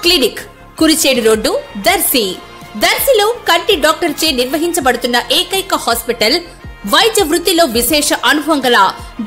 Clinic, Kurichedu road, Darsi. దర్శిలో కంటి doctor చే నిర్వహించబడుతున్న ఏకైక హాస్పిటల్. వైద్య వృత్తిలో విశేష అనుభవం గల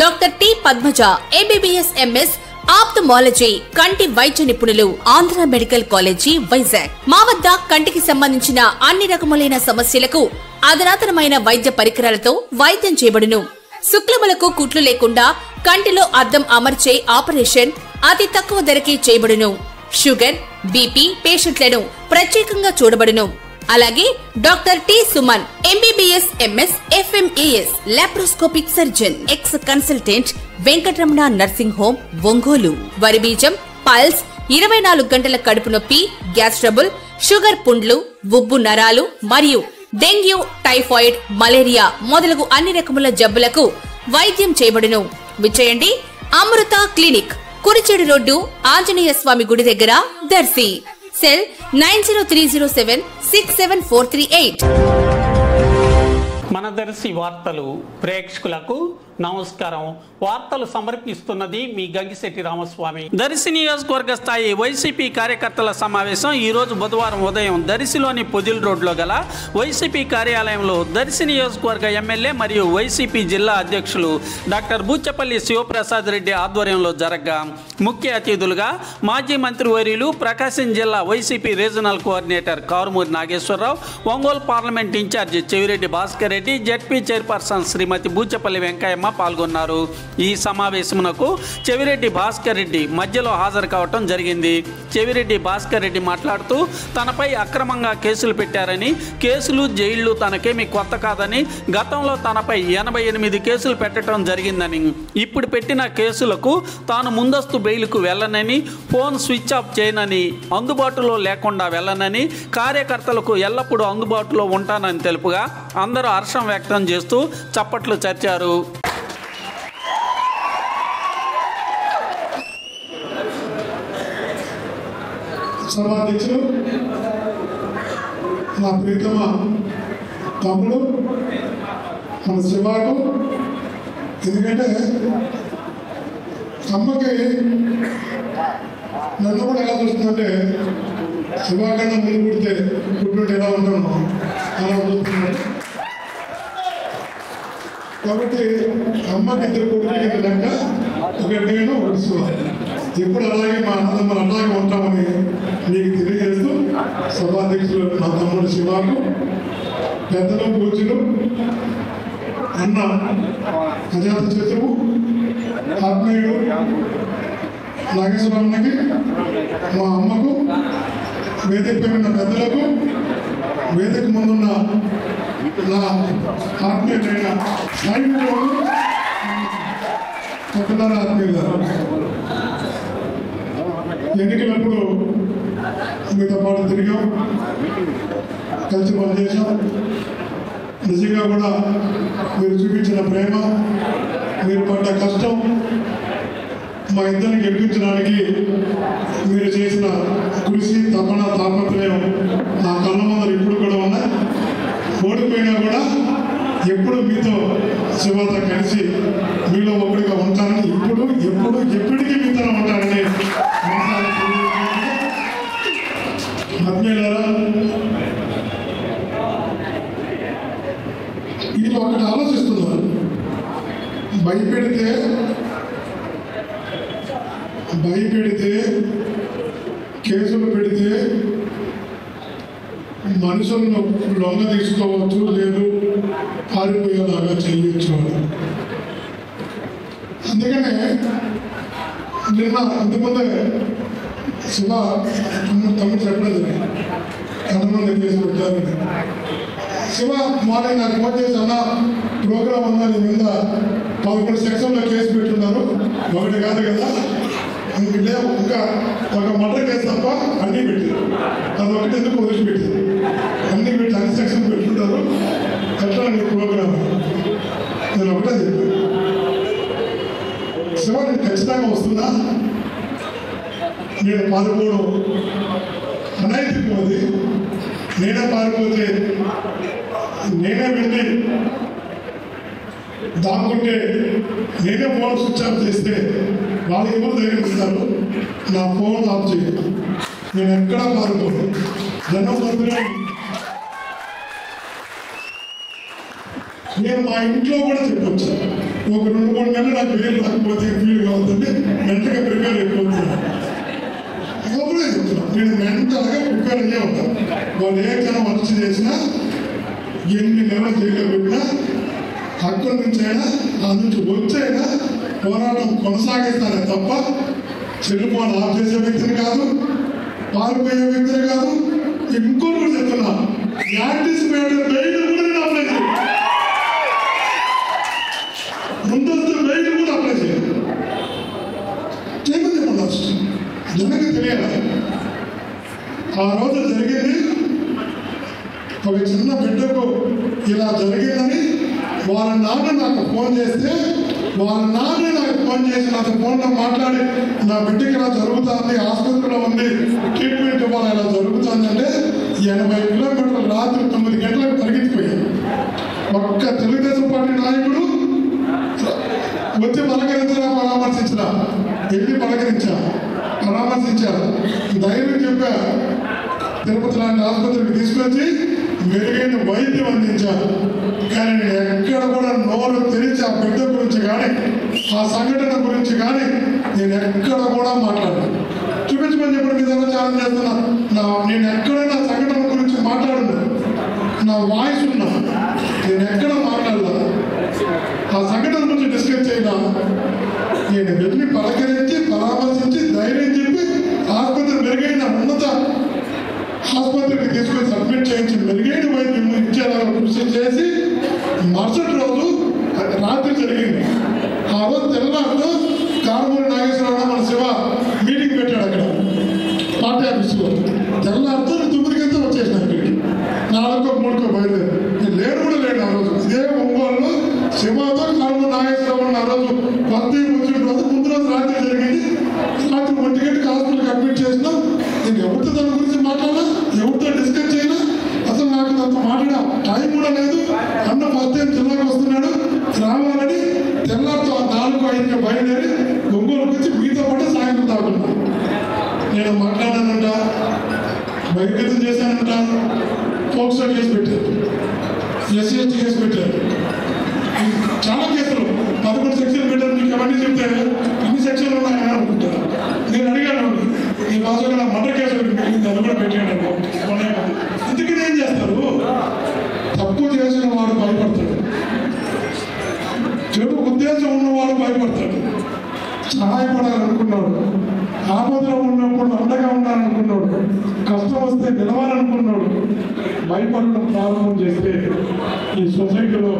doctor T Padmaja, MBBS, MS, ophthalmology, కంటి వైద్య నిపుణులు, ఆంధ్ర మెడికల్ కాలేజీ, వైజాగ్. మా వద్ద కంటికి సంబంధించిన అన్ని రకములైన సమస్యలకు అధునాతనమైన వైద్య పరికరాలతో వైద్యం చేయబడును. శుక్లములకు కుట్లు లేకుండా కంటిలో అద్దం అమర్చే ఆపరేషన్ అతి తక్కువ ధరకే చేయబడును. షుగర్, బీపీ పేషెంట్లను ప్రత్యేకంగా చూడబడును. అలాగే doctor T Suman, MBBS, MS, FMAS, laparoscopic surgeon, ex consultant, Venkataramana nursing home, Ongole. వరి బీజం, పల్స్, 24 గంటల కడుపు నొప్పి, గ్యాస్ ట్రబుల్, షుగర్, పుండ్లు, ఉబ్బు నరాలు మరియు డెంగ్యూ, టైఫాయిడ్, మలేరియా మొదలగు అన్ని రకముల జబ్బులకు వైద్యం చేయబడును. విచేయండి అమృత క్లినిక్, కురిచేడు రోడ్డు, ఆంజనేయ స్వామి గుడి దగ్గర, దర్శి. సెల్ 9030767438. మన దర్శి వార్తలు ప్రేక్షకులకు నమస్కారం. వార్తలు సమర్పిస్తున్నది మీ గంగిశెట్టి రామస్వామి. దర్శి నియోజకవర్గ స్థాయి వైసీపీ కార్యకర్తల సమావేశం ఈ రోజు బుధవారం ఉదయం దర్శిలోని పొదిల్ రోడ్లో గల వైసీపీ కార్యాలయంలో దర్శి నియోజకవర్గ ఎమ్మెల్యే మరియు వైసీపీ జిల్లా అధ్యక్షులు డాక్టర్ బూచపల్లి శివప్రసాద్ రెడ్డి ఆధ్వర్యంలో జరగగా ముఖ్య అతిథులుగా మాజీ మంత్రివర్యులు, ప్రకాశం జిల్లా YCP regional coordinator Karumuri Nageswararao, Ongole parliament in charge Chevireddy Bhaskar Reddy, ZP chairperson Srimathi Buchapalli Venkayamma పాల్గొన్నారు. ఈ సమావేశమునకు చెవిరెడ్డి భాస్కర్ రెడ్డి మధ్యలో హాజరు కావటం జరిగింది. చెవిరెడ్డి భాస్కర్ రెడ్డి మాట్లాడుతూ తనపై అక్రమంగా కేసులు పెట్టారని, కేసులు, జైళ్లు తనకేమీ కొత్త కాదని, గతంలో తనపై 88 కేసులు పెట్టడం జరిగిందని, ఇప్పుడు పెట్టిన కేసులకు తాను ముందస్తు బెయిల్కు వెళ్ళనని, ఫోన్ స్విచ్ ఆఫ్ చేయనని, అందుబాటులో లేకుండా వెళ్ళనని, కార్యకర్తలకు ఎల్లప్పుడూ అందుబాటులో ఉంటానని తెలుపుగా అందరూ హర్షం వ్యక్తం చేస్తూ చప్పట్లు చర్చారు. సభాధ్యక్షులు, నా ప్రీతమ తమ్ముడు మన శివాకు, ఎందుకంటే అమ్మకి నన్ను కూడా ఎలా చూస్తుందంటే శివా కన్నా ముందు పుడితే పుట్టినట్టు ఎలా ఉంటాను అలా చూస్తున్నాడు. కాబట్టి అమ్మకి ఇద్దరు కొడుకు లెక్క, ఒకటి నేను, ఒకటి శివ. ఎప్పుడు అలాగే మా అన్నదమ్ములు అలాగే ఉంటామని మీకు తెలియజేస్తూ సభాధ్యక్షులు నా తమ్ముడు శివాకు, పెద్దలు, పూజలు, అన్న అజాత శత్రువు, ఆత్మీయుడు నాగేశ్వరమ్మకి, మా అమ్మకు, వేదిక ఉన్న పెద్దలకు, వేదిక ముందున్న నా ఆత్మీయులైన సైనికులు, పెద్దల ఆత్మీయులు, ఎన్నికలప్పుడు మీతో పాటు తిరిగాం, కలిసి పనిచేసాం. నిజంగా కూడా మీరు చూపించిన ప్రేమ, మీరు పడ్డ కష్టం, మా ఇద్దరిని గెలిపించడానికి మీరు చేసిన కృషి, తపన, తాపత్రయం నా కళ్ళ ముందర ఇప్పుడు కూడా ఉన్నాయి. ఓడిపోయినా కూడా ఎప్పుడు మీతో శివత కలిసి మీలో ఒకటిగా ఉంటానని, ఇప్పుడు ఎప్పుడు ఎప్పటికీ మీతో ఉంటానని ఆత్మీయులారా, వీళ్ళు ఒకటి ఆలోచిస్తున్నారు. భయపెడితే కేసులు పెడితే మనుషులను లొంగ తీసుకోవచ్చు, లేదు పారిపోయేలాగా చేయొచ్చు అని. అందుకనే నిన్న అంతకుముందే శివ తమ్ముడు చెప్పలేదు ఎంతమంది కేసు పెట్టారని. శివ మార్నింగ్ నాకు ఫోన్ చేసి, అన్న ప్రోగ్రామ్ ఉందా, నీ మీద 11 సెక్షన్లో కేసు పెట్టున్నారు, ఒకటి కాదు కదా, ఇంకా ఒక మర్డర్ కేసు తప్ప అన్నీ పెట్టారు, అది ఒకటి ఎందుకు వదిలిపెట్టారు, అన్నీ పెట్టి అన్ని సెక్షన్ పెట్టుకుంటారు, ఎట్లా నీ ప్రోగ్రామ్. నేను ఒకటే చెప్పాను, శివ నేను ఖచ్చితంగా వస్తుందా, నేను పారిపోవడం అనైతికమది, నేనే పారిపోతే నేనే వెళ్ళి దాక్కుంటే నేనే ఫోన్ స్విచ్ ఆఫ్ చేస్తే వాళ్ళు ఎవరు ధైర్యం ఇస్తారు, నా ఫోన్ ఆఫ్ చేయదు. నేను ఎక్కడా పాల్గొను. జనమంతులే నేను మా ఇంట్లో కూడా చెప్పొచ్చు. ఒక 2-3 గంటలు నాకు వేలు రాకపోతే ఫీల్ కావద్దంటే మెంటల్గా ప్రిపేర్ అయిపోతున్నాను. అప్పుడే చెప్తున్నాను, నేను మెంటల్గా ప్రిపేర్ అయ్యే ఉంటాను. వాళ్ళు ఏ క్షణం అరెస్ట్ చేసినా, ఎన్ని నెలలు జైల్లో పెట్టినా, అక్కడి నుంచి అయినా ఆ నుంచి వచ్చైనా పోరాటం కొనసాగిస్తానే తప్ప చెల్లిపోని ఆఫ్ చేసే వ్యక్తిని కాదు, పారిపోయే వ్యక్తిని కాదు. ఇంకోటి కూడా చెప్తున్నా, యాంటిసిపేటెడ్ బెయిల్ కూడా నేను అప్లై చేయాలి. ముందస్తు బెయిల్ కూడా అప్లై చేయాలి. ఏమని ఉండొచ్చు జనకు తెలియాలి. ఆ రోజు జరిగింది ఒక చిన్న బిడ్డకు ఇలా జరిగిందని వాళ్ళ నాన్న నాకు ఫోన్ చేస్తే, వాళ్ళ నాన్న నాకు ఫోన్ చేసి నాతో ఫోన్లో మాట్లాడి నా బిడ్డకి ఇలా జరుగుతుంది, ఆసుపత్రిలో ఉంది, ట్రీట్మెంట్ ఇవ్వాలి, ఇలా జరుగుతుందంటే 80 కిలోమీటర్లు రాత్రి 9 గంటలకు పరిగెత్తిపోయాను. ఒక్క తెలుగుదేశం పార్టీ నాయకుడు వచ్చి పరామర్శించిన వెళ్ళి పరామర్శించారు. ధైర్యం చెప్పా, తిరుపతి లాంటి ఆసుపత్రికి తీసుకొచ్చి మెరుగైన వైద్యం అందించారు. కానీ నేను ఎక్కడ కూడా నోరు తెరిచి ఆ బిడ్డ గురించి కానీ ఆ సంఘటన గురించి కానీ నేను ఎక్కడ కూడా మాట్లాడను. చూపించమని చెప్పిన మీద ఛాలెంజ్ చేస్తున్నా. నేను ఎక్కడైనా సంఘటన గురించి మాట్లాడను, నా వాయిస్ ఉన్నా, నేను ఎక్కడ మాట్లాడలేదు. ఆ సంఘటన గురించి డిస్కస్ చేయడా, నేను వెళ్ళి పలకరించి పరామర్శించి ధైర్యం చెప్పి ఆసుపత్రి మెరుగైన ఉన్నత ఆసుపత్రికి తీసుకొని సబ్మిట్ చేయించి మెరుగైన వైద్యం ఇచ్చేలా కృషి చేసి మరుసటి రోజు రాత్రి జరిగింది. ఆ రోజు తెల్లవారుతో కారుమూరి నాగేశ్వరరావు మన శివ మీటింగ్ పెట్టాడు అక్కడ పార్టీ ఆఫీసులో. తెల్లవారుతో 9 వచ్చేసిన ఇక్కడికి, 4కో 3కో బయలుదేరి. నేను లేడు కూడా లేడు ఆ రోజు. ఇదే ఒంగోలులో శివతో కారుమూరి నాగేశ్వరరావు ఆ రోజు కొత్త వచ్చిన రోజు ముందు రోజు రాత్రి జరిగింది. రాత్రి 1 గంటకి హాస్పిటల్కి అడ్మిట్ చేసినా. నేను ఎవరితో దాని గురించి మాట్లాడినా, ఎవరితో డిస్కస్ చేయనా, అసలు నాకు దాంతో మాట్లాడా టైం కూడా లేదు. అన్న ఫస్ట్ టైం జిల్లాకు వస్తున్నాడు, రావాలని తెల్లారితో 4-5కి బయలుదేరి ఒంగోలుకి వచ్చి మీతో పాటు సాయంత్రం తాగుతున్నాను. నేను మాట్లాడానంట, బహిర్గతం చేశానంట, పోక్సో కేసు పెట్టారు, SCST కేసు పెట్టారు, చాలా కేసులు 11 సెక్షన్లు పెట్టారు. మీకు అవన్నీ చెప్తే ఇన్ని సెక్షన్లు ఉన్నాయని అనుకుంటారు. నేను అడిగాను, ఈ భాషలో నా మర్డర్ కేసు అది కూడా పెట్టాడు. అందుకని ఏం చేస్తారు, తప్పు చేసిన వాడు భయపడతాడు, చెడు ఉద్దేశం ఉన్నవాడు భయపడతాడు. సహాయపడాలనుకున్నాడు, ఆపదలో ఉన్నప్పుడు అండగా ఉండాలనుకున్నాడు, కష్టం వస్తే నిలవాలనుకున్నాడు, భయపడడం ప్రారంభం చేస్తే ఈ సొసైటీలో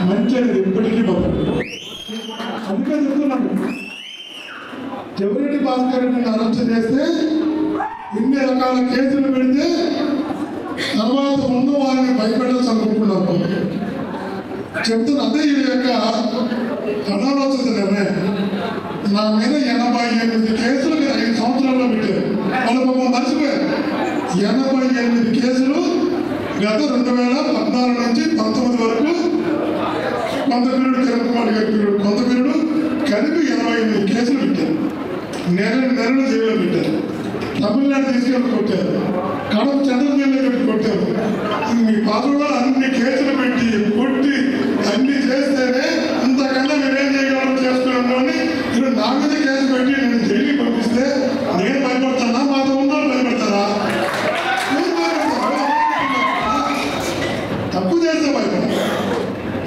మంచి అనేది ఎప్పటికీ బతకదు. అందుకే చెప్తున్నాను, చెవిరెడ్డి భాస్కర్ రెడ్డిని అరెస్ట్ చేస్తే ఇన్ని రకాల కేసులు పెడితే తర్వాత ముందు వారిని భయపెట్టాల్సి అనుకుంటున్నారు. చెప్తున్న అదే ఈ యొక్క అనాలోచిత నిర్ణయం. నా మీద 88 కేసులు 5 సంవత్సరాల్లో పెట్టారు. వాళ్ళ పాపం మర్చిపోయారు. 88 కేసులు గత 2014 నుంచి 19 వరకు కొంత పీరియడ్ కిరణ్ కుమార్ గారి పీరియడ్, కొంత పీరియడ్ కలిపి 88 కేసులు పెట్టారు. నెలలు జైల్లో పెట్టారు. తమిళనాడు తీసుకెళ్ళి కొట్టారు, కడప చంద్రబాబు పెట్టి కొట్టారు. మీ పాత్రలో అన్ని కేసులు పెట్టి కొట్టి అన్ని చేస్తేనే ఇంతకన్నా మీరేం చేయగలరు చేసుకున్నాను. మీరు నా మీద కేసు పెట్టి నేను జైలుకి పంపిస్తే నేను భయపడతానా, మాతో ఉన్నాను భయపడతారా? తప్పు చేస్తే భయపడతా.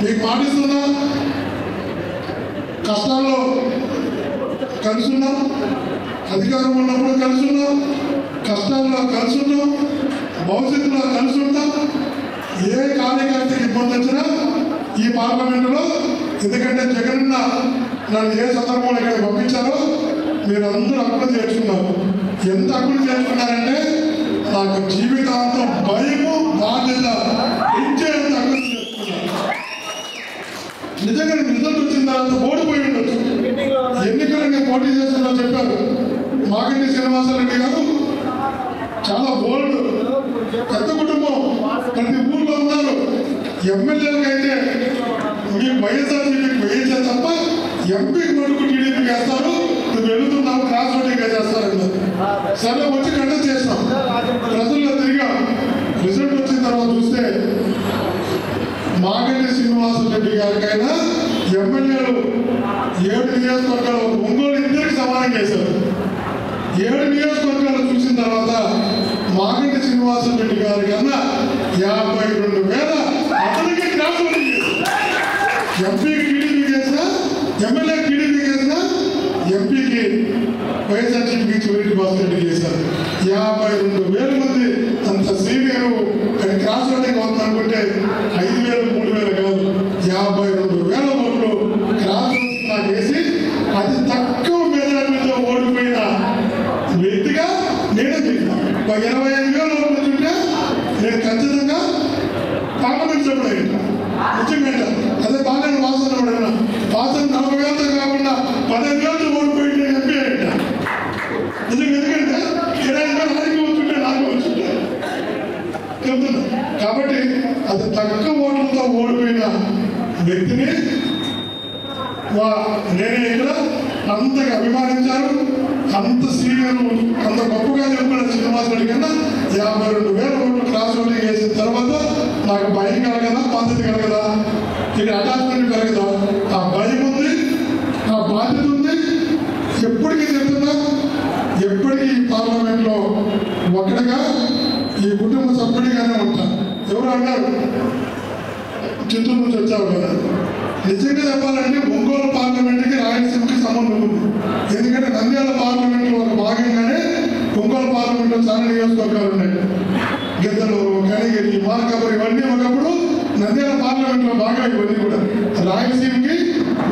మీకు పాటిస్తున్నా, కష్టాల్లో కలుసున్నాం, అధికారం ఉన్నప్పుడు కలుసున్నాం, కష్టాల్లో కలుసున్నాం, భవిష్యత్తులో కలుసుంటాం. ఏ కార్యకర్తకి ఇబ్బంది వచ్చినా ఈ పార్లమెంటులో, ఎందుకంటే జగనన్న నన్ను ఏ సందర్భంలో ఇక్కడ పంపించారో మీరందరూ హక్కులు చేర్చుకున్నారు. ఎంత హక్కులు చేర్చుకున్నారంటే నాకు జీవితాంతం భయము బాధ్యత ఇచ్చేంత హక్కులు చేర్చుకున్నారు. నిజంగా రిజల్ట్ వచ్చిన తర్వాత ఓడిపోయి ఉండొచ్చు. ఎన్నికలు నేను పోటీ చేస్తున్నా చెప్పారు మాగంటి శ్రీనివాసరెడ్డి గారు. చాలా బోల్డ్, పెద్ద కుటుంబం, ప్రతి ఊళ్ళో ఉన్నారు. ఎమ్మెల్యేలకు అయితే మీకు వైఎస్ఆర్సీపీకి వేయించే తప్ప ఎంపీకి మటుకు టీడీపీకి వేస్తారు. నువ్వు వెళుతున్నా నాకు క్రాస్ ఓటింగ్గా చేస్తారన్నారు. సరే వచ్చి కండక్ట్ చేస్తాం, ప్రజల్లో తిరిగా రిజల్ట్ వచ్చిన తర్వాత చూస్తే మాగంటి శ్రీనివాసరెడ్డి గారికైనా ఎమ్మెల్యేలు 7 నియోజకవర్గాలు ఒంగోలు ఇద్దరికి సమానం చేశారు. 7 నియోజకవర్గాలు చూసిన తర్వాత మాగంటి శ్రీనివాసరెడ్డి గారి కన్నా 52,000 అతనికి క్రాస్ ఓటింగ్ చేశారు. ఎంపీకి టీడీపీ చేసినా, ఎమ్మెల్యే టీడీపీ చేసినా, ఎంపీకి వైఎస్ఆర్సీపీకి చివరి భాస్కర్ రెడ్డి చేశారు. 52,000 మంది అంత సీనియర్ కానీ క్రాస్ ఓటింగ్ అవుతుంది అనుకుంటే 5,000 3,000 కాదు, 52,000 ఓట్లు క్రాస్ ఓటింగ్ వేసి అతి తక్కువ మెజారిటీతో ఓడిపోయిన వ్యక్తిగా నేను చెప్పాను. 25,000 ఓట్లు ఉంటే నేను ఖచ్చితంగా పార్లమెంట్ సభ్యుడు అయ్యాను. నిజంగా అదే బాగా వాసన పడిన వాసన 40,000తో కాకుండా 15,000తో ఓడిపోయింటే ఎంపీ అయ్యా. నిజంగా ఎందుకంటే 20,000 ఆయనకి వచ్చుంటే నాకు వచ్చుంటే చెప్తున్నా. కాబట్టి అది తక్కువ ఓట్లతో ఓడిపోయిన వ్యక్తిని నేనే ఇక్కడ అంతగా అభిమానించారు. అంత సీనియర్ అంత గొప్పగా చెప్పుకున్న శ్రీనివాసరెడ్డి కన్నా 52,000 ఓట్లు క్రాస్ ఓటింగ్ వేసిన తర్వాత నాకు భయం కలగదా, బాధ్యత కలగదా, ఇక్కడ అటాచ్మెంట్ కలగదా? ఆ భయం ఉంది, ఆ బాధ్యత ఉంది. ఎప్పటికీ చెప్తున్నా, ఎప్పటికీ ఈ పార్లమెంట్లో ఒకటిగా ఈ కుటుంబ సభ్యుడిగానే ఉంటా. ఎవరు అన్నారు చిత్తూరు నుంచి వచ్చావు కదా, నిజంగా చెప్పాలంటే ఒంగోలు పార్లమెంట్కి రాయలసీమకి సంబంధం ఉంది. ఎందుకంటే నంద్యాల పార్లమెంట్లో ఒక భాగంగానే ఒంగోలు పార్లమెంట్లో చాలా నియోజకవర్గాలు ఉన్నాయి. గిద్దలూరు, కనిగిరి, మార్కాపురం ఇవన్నీ ఒకప్పుడు నంద్యాల పార్లమెంట్లో భాగం. ఇవన్నీ కూడా రాయలసీమకి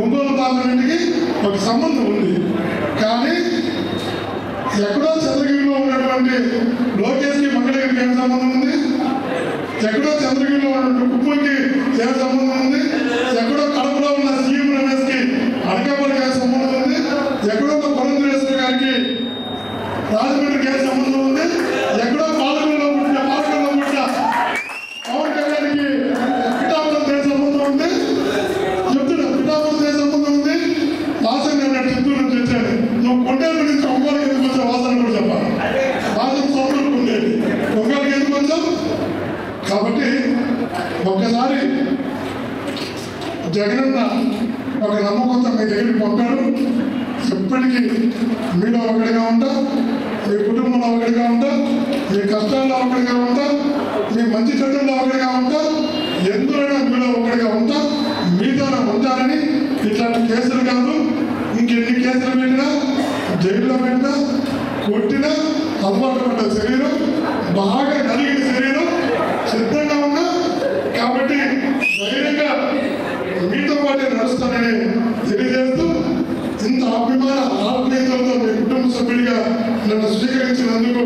ఒంగోలు పార్లమెంట్కి ఒక సంబంధం ఉంది. కానీ ఎక్కడో చంద్రగిరిలో ఉన్నటువంటి లోకేష్కి మంగళగిరికి ఏం సంబంధం ఉంది? ఎక్కడో చంద్రగిరిలో ఉన్నటువంటి కుప్పంకి ఏం సంబంధం ఉంది? ఎక్కడో కడపలో ఉన్న సీఎం రమేష్కి అనకాపల్లికి ఏం సంబంధం ఉంది? ఎక్కడో పురంధరేశ్వర గారికి రాజమండ్రికి ఏం సంబంధం ఉంది? ఎక్కడో పాలకుల్లో పుట్టిన పవన్ కళ్యాణ్కి పిఠాపురంతో ఏం సంబంధం ఉంది? చెప్తున్నా, పిఠాపురంతో ఏం సంబంధం ఉంది? వాసన నేను చిత్తూరు నుంచి వచ్చాను, నువ్వు కొండేరు నుంచి ఒంగోలుకి ఎందుకు వచ్చావు? వాసన కూడా చెప్పాలి. వాసన సోదరులకు ఉండేది, ఒంగోలుకి ఎందుకు వచ్చావు? కాబట్టి ఒక్కసారి జగనన్న ఒక నమ్మకంతో మీ దగ్గరికి పంపాడు. ఎప్పటికీ మీలో ఒకటిగా ఉంటా, మీ కుటుంబంలో ఒకటిగా ఉంటా, మీ కష్టాల్లో ఒకటిగా ఉంటా, మీ మంచి చెడుల్లో ఒకటిగా ఉంటా, ఎందులోనైనా మీలో ఒకటిగా ఉంటా, మీతోనే ఉంటారని. ఇట్లాంటి కేసులు కాదు, ఇంకెన్ని కేసులు పెట్టినా, జైల్లో పెట్టినా, కొట్టినా, అలవాటు పడ్డ శరీరం, బాగా నలిగిన శరీరం సిద్ధంగా ఉన్నా. కాబట్టి ధైర్యంగా మీతో పాటు నడుస్తానని తెలియజేస్తూ, ఇంత అభిమాన ఆత్మీయతలతో మీ కుటుంబ సభ్యుడిగా నన్ను స్వీకరించినందుకు